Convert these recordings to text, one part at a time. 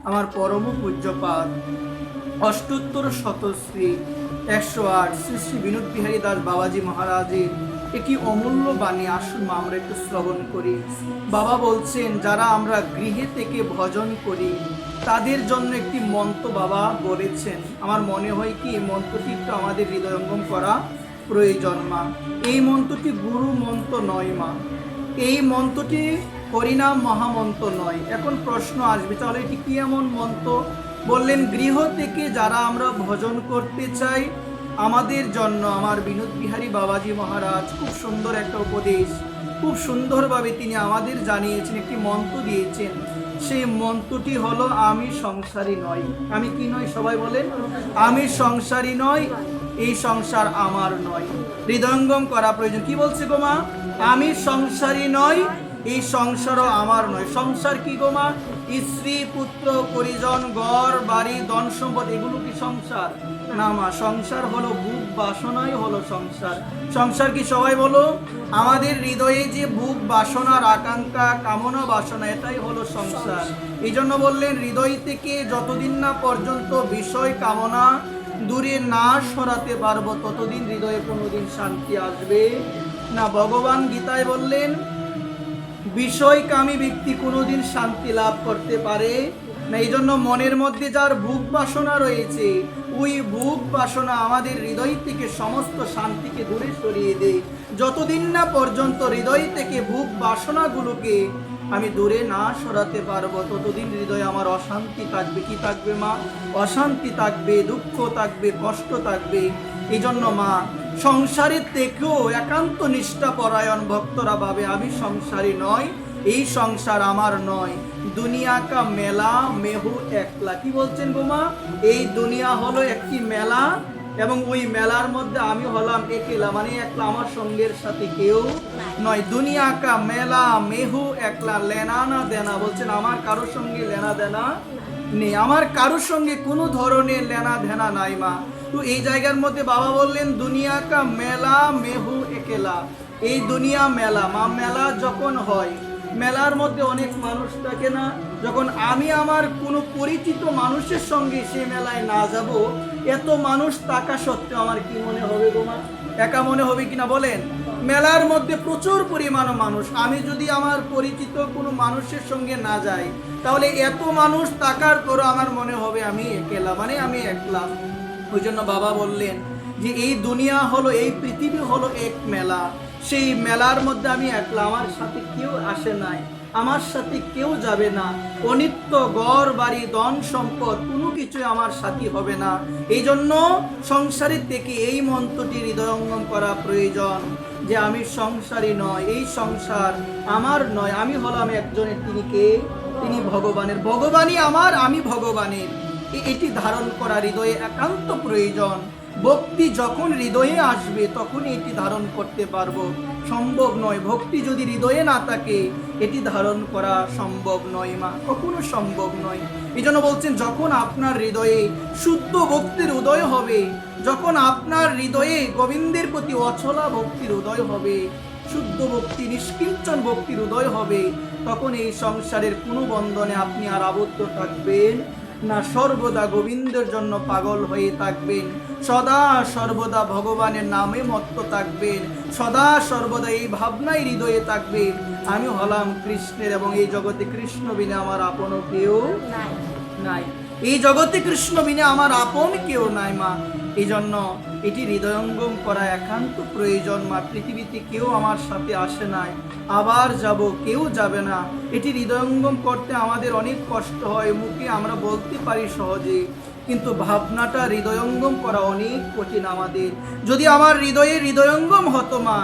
আমার পরম পূজ্যপাদ অষ্টোত্তর শতশ্রী 108 শ্রী শ্রী বিনোদ বিহারী দাস বাবাজি মহারাজের একটি অমূল্য বাণী। আসুন আমরা একটু শ্রবণ করি। বাবা বলছেন, যারা আমরা গৃহে থেকে ভজন করি তাদের জন্য একটি মন্ত্র বাবা বলেছেন। আমার মনে হয় কি এই মন্ত্রটি একটু আমাদের হৃদয়ঙ্গম করা প্রয়োজন মা। এই মন্ত্রটি গুরু মন্ত্র নয় মা, এই মন্ত্রটি হরিনাম মহামন্ত্র নয়। এখন প্রশ্ন আসবে, তাহলে এটি কি এমন মন্ত্র? বললেন, গৃহ থেকে যারা আমরা ভজন করতে চাই আমাদের জন্য আমার বিনোদ বিহারী বাবাজি মহারাজ খুব সুন্দর একটা উপদেশ, খুব সুন্দরভাবে তিনি আমাদের জানিয়েছেন, একটি মন্ত্র দিয়েছেন। সেই মন্ত্রটি হলো, আমি সংসারী নই। আমি কি নয়? সবাই বলেন, আমি সংসারী নয়, এই সংসার আমার নয়। হৃদয়ঙ্গম করা প্রয়োজন। কি বলছে গো মা? আমি সংসারী নয়, এই সংসারও আমার নয়। সংসার কি গো মা? স্ত্রী, পুত্র, পরিজন, ঘর বাড়ি, ধন সম্পদ, এগুলো কি সংসার? না মা, সংসার হলো বুক বাসনাই হলো সংসার। সংসার কি? সবাই বলো। আমাদের হৃদয়ে যে বুক বাসনার আকাঙ্ক্ষা, কামনা বাসনা, এটাই হলো সংসার। এই জন্য বললেন, হৃদয় থেকে যতদিন না পর্যন্ত বিষয় কামনা দূরে না সরাতে পারবো ততদিন হৃদয়ে কোনোদিন শান্তি আসবে না। ভগবান গীতায় বললেন, বিষয়কামী ব্যক্তি কোনোদিন শান্তি লাভ করতে পারে না। এই জন্য মনের মধ্যে যার ভোগ বাসনা রয়েছে, ওই ভোগ বাসনা আমাদের হৃদয় থেকে সমস্ত শান্তিকে দূরে সরিয়ে দেয়। যতদিন না পর্যন্ত হৃদয় থেকে ভোগ বাসনাগুলোকে আমি দূরে না সরাতে পারবো ততদিন হৃদয়ে আমার অশান্তি থাকবে। কি থাকবে মা? অশান্তি থাকবে, দুঃখ থাকবে, কষ্ট থাকবে। এই জন্য মা, সংসারের থেকেও একান্ত নিষ্ঠাপরায়ণ ভক্তরা ভাবে, আমি সংসারী নয়, এই সংসার আমার নয়। দুনিয়া কা মেলা মেহু একলা। কি বলছেন গো মা? এই দুনিয়া হলো একটি মেলা এবং ওই মেলার মধ্যে আমি হলাম একলা, মানে একলা, আমার সঙ্গের সাথে কেউ নয়। দুনিয়া কা মেলা মেহু একলা, লেনা না দেনা। বলছেন, আমার কারোর সঙ্গে লেনা দেনা নেই, আমার কারোর সঙ্গে কোনো ধরনের লেনা দেনা নাই মা। তো এই জায়গার মধ্যে বাবা বললেন, দুনিয়া কা মেলা মেহু একেলা। এই দুনিয়া মেলা মা, মেলা যখন হয়, মেলার মধ্যে অনেক মানুষ থাকে না? যখন আমি আমার কোনো পরিচিত মানুষের সঙ্গে সে মেলায় না যাব, এত মানুষ থাকা সত্ত্বেও আমার কি মনে হবে গো মা? একা মনে হবে কিনা বলেন? মেলার মধ্যে প্রচুর পরিমাণ মানুষ, আমি যদি আমার পরিচিত কোনো মানুষের সঙ্গে না যাই, তাহলে এত মানুষ থাকার পরও আমার মনে হবে আমি একলা, মানে আমি একলা। ওই জন্য বাবা বললেন যে এই দুনিয়া হলো, এই পৃথিবী হলো এক মেলা। সেই মেলার মধ্যে আমি একলা, আমার সাথে কেউ আসে নাই, আমার সাথে কেউ যাবে না। অনিত্য ঘর বাড়ি ধন সম্পদ কোনো কিছুই আমার সাথী হবে না। এই জন্য সংসারের থেকে এই মন্ত্রটি হৃদয়ঙ্গম করা প্রয়োজন যে আমি সংসারী নয়, এই সংসার আমার নয়। আমি হলাম একজনের, তিনি কে? তিনি ভগবানের। ভগবানই আমার, আমি ভগবানের। এটি ধারণ করা হৃদয়ে একান্ত প্রয়োজন। ভক্তি যখন হৃদয়ে আসবে তখন এটি ধারণ করতে পারবো, সম্ভব নয়। ভক্তি যদি হৃদয়ে না থাকে এটি ধারণ করা সম্ভব নয় মা, কখনো সম্ভব নয়। এই জন্য বলছেন, যখন আপনার হৃদয়ে শুদ্ধ ভক্তির উদয় হবে, যখন আপনার হৃদয়ে গোবিন্দের প্রতি অছলা ভক্তির উদয় হবে, শুদ্ধ ভক্তি, নিষ্কিঞ্চন ভক্তির উদয় হবে, তখন এই সংসারের কোনো বন্ধনে আপনি আর আবদ্ধ থাকবেন না। সর্বদা গোবিন্দের জন্য পাগল হয়ে থাকবেন, সদা সর্বদা ভগবানের নামে মত্ত থাকবেন, সদা সর্বদা এই ভাবনাই হৃদয়ে থাকবে, আমি হলাম কৃষ্ণের এবং এই জগতে কৃষ্ণ বিনা আমার আপন কেউ নাই। এই জগতে কৃষ্ণ বিনা আমার আপন কেউ নাই মা। এই জন্য এটি হৃদয়ঙ্গম করা একান্ত প্রয়োজন মা। পৃথিবীতে কেউ আমার সাথে আসে নাই, আবার যাব, কেউ যাবে না। এটি হৃদয়ঙ্গম করতে আমাদের অনেক কষ্ট হয়, মুখে আমরা বলতে পারি সহজে, কিন্তু ভাবনাটা হৃদয়ঙ্গম করা অনেক কঠিন আমাদের। যদি আমার হৃদয়ে হৃদয়ঙ্গম হতো মা,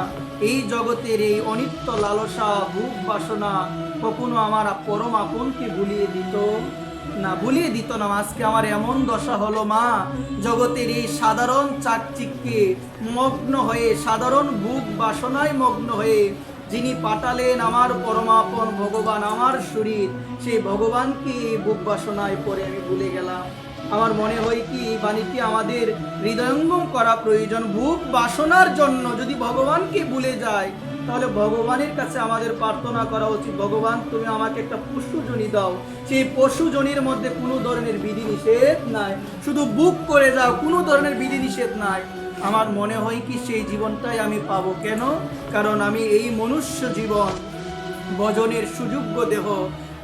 এই জগতের এই অনিত্য লালসা ভোগ বাসনা কখনো আমার পরম আপনকে ভুলিয়ে দিত না, ভুলিয়ে দিত না। আজকে আমার এমন দশা হলো মা, জগতের এই সাধারণ চাকচিক্যে মগ্ন হয়ে, সাধারণ ভোগ বাসনায় মগ্ন হয়ে যিনি পাঠালেন আমার পরমাপন ভগবান, আমার শরীর, সেই ভগবানকে ভোগ বাসনায় পরে আমি ভুলে গেলাম। আমার মনে হয় কি এই বাণীটি আমাদের হৃদয়ঙ্গম করা প্রয়োজন। ভোগ বাসনার জন্য যদি ভগবানকে ভুলে যায় তাহলে ভগবানের কাছে আমাদের প্রার্থনা করা উচিত, ভগবান তুমি আমাকে একটা পশুজনি দাও, সেই পশুজনির মধ্যে কোনো ধরনের বিধিনিষেধ নাই, শুধু বুক করে যাও, কোনো ধরনের বিধিনিষেধ নাই। আমার মনে হয় কি সেই জীবনটাই আমি পাবো। কেন? কারণ আমি এই মনুষ্য জীবন, ভজনের সুযোগ্য দেহ,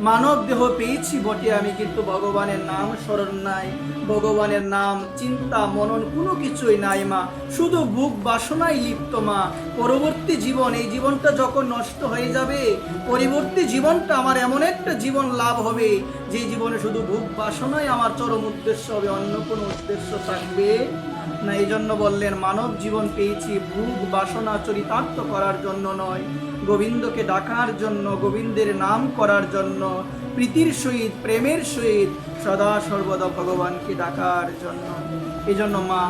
মানব দেহ পেয়েছি বটে, আমি কিন্তু ভগবানের নাম স্মরণ নাই, ভগবানের নাম চিন্তা মনন কোনো কিছুই নাই মা, শুধু ভোগ বাসনায় লিপ্ত মা। পরবর্তী জীবন, এই জীবনটা যখন নষ্ট হয়ে যাবে, পরবর্তী জীবনটা আমার এমন একটা জীবন লাভ হবে যে জীবনে শুধু ভোগ বাসনাই আমার চরম উদ্দেশ্য হবে, অন্য কোনো উদ্দেশ্য থাকবে না। এই জন্য বললেন মানব জীবন পেয়েছি ভোগ বাসনা চরিতার্থ করার জন্য নয়, গোবিন্দকে ডাকার জন্য, গোবিন্দের নাম করার জন্য, প্রীতির সহিত প্রেমের সহিত সদা সর্বদা ভগবানকে ডাকার জন্য। এই জন্য মা,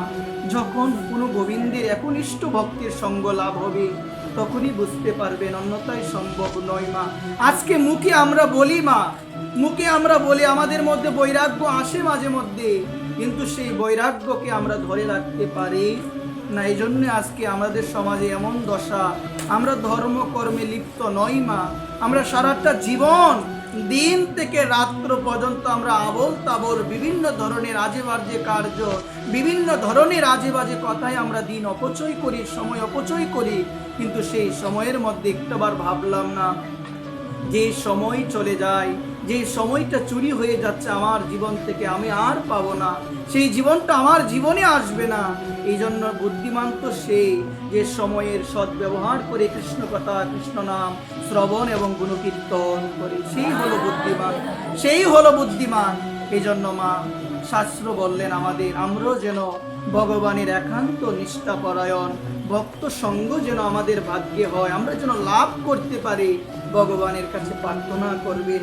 যখন কোনো গোবিন্দের একনিষ্ঠ ভক্তের সঙ্গ লাভ হবে তখনই বুঝতে পারবেন, অন্যথায় সম্ভব নয় মা। আজকে মুখে আমরা বলি মা, মুখে আমরা বলি, আমাদের মধ্যে বৈরাগ্য আসে মাঝে মধ্যে, কিন্তু সেই বৈরাগ্যকে আমরা ধরে রাখতে পারি না। এই জন্য আজকে আমাদের সমাজে এমন দশা, আমরা ধর্মকর্মে লিপ্ত নই মা। আমরা সারাটা জীবন, দিন থেকে রাত্র পর্যন্ত আমরা আবোল তাবোল বিভিন্ন ধরনের আজে বাজে কার্য, বিভিন্ন ধরনের আজে বাজে কথায় আমরা দিন অপচয় করি, সময় অপচয় করি, কিন্তু সেই সময়ের মধ্যে একটাবার ভাবলাম না যে সময় চলে যায়, যে সময়টা চুরি হয়ে যাচ্ছে আমার জীবন থেকে, আমি আর পাবো না, সেই জীবনটা আমার জীবনে আসবে না। এই জন্য বুদ্ধিমান তো সেই যে সময়ের সদ্ব্যবহার করে কৃষ্ণ কথা, কৃষ্ণ নাম শ্রবণ এবং গুণকীর্তন করে, সেই হলো বুদ্ধিমান, সেই হলো বুদ্ধিমান। এই জন্য মা, শাস্ত্র বললেন আমাদের, আমরাও যেন ভগবানের একান্ত নিষ্ঠাপরায়ণ ভক্ত সঙ্গ যেন আমাদের ভাগ্যে হয়, আমরা যেন লাভ করতে পারি, ভগবানের কাছে প্রার্থনা করবেন।